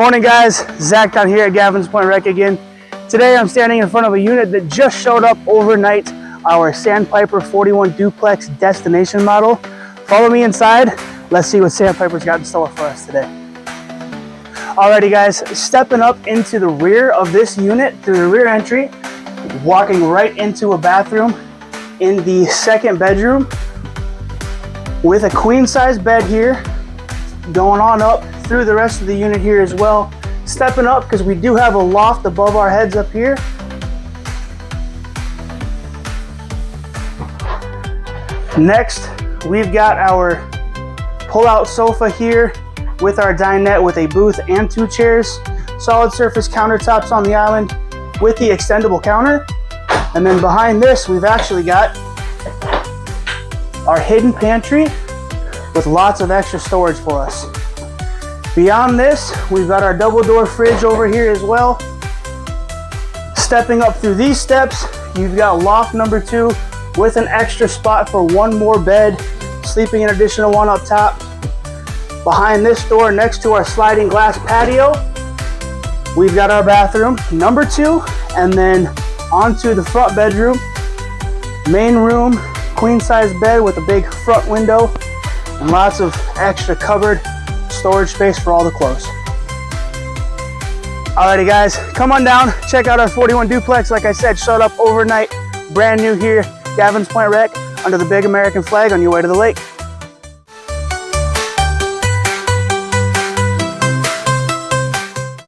Morning guys, Zach down here at Gavins Point Rec again. Today I'm standing in front of a unit that just showed up overnight, our Sandpiper 41DUPLEX destination model. Follow me inside, let's see what Sandpiper's got in store for us today. Alrighty guys, stepping up into the rear of this unit through the rear entry, walking right into a bathroom in the second bedroom with a queen size bed here, going on up through the rest of the unit here as well. Stepping up because we do have a loft above our heads up here. Next, we've got our pull-out sofa here with our dinette with a booth and 2 chairs. Solid surface countertops on the island with the extendable counter. And then behind this, we've actually got our hidden pantry with lots of extra storage for us. Beyond this, we've got our double door fridge over here as well. Stepping up through these steps, you've got loft number 2 with an extra spot for 1 more bed, sleeping an additional 1 up top. Behind this door, next to our sliding glass patio, we've got our bathroom number 2, and then onto the front bedroom, main room, queen size bed with a big front window, and lots of extra cupboard storage space for all the clothes. Alrighty guys, come on down, check out our 41DUPLEX. Like I said, showed up overnight, brand new here, Gavins Point Rec, under the big American flag on your way to the lake.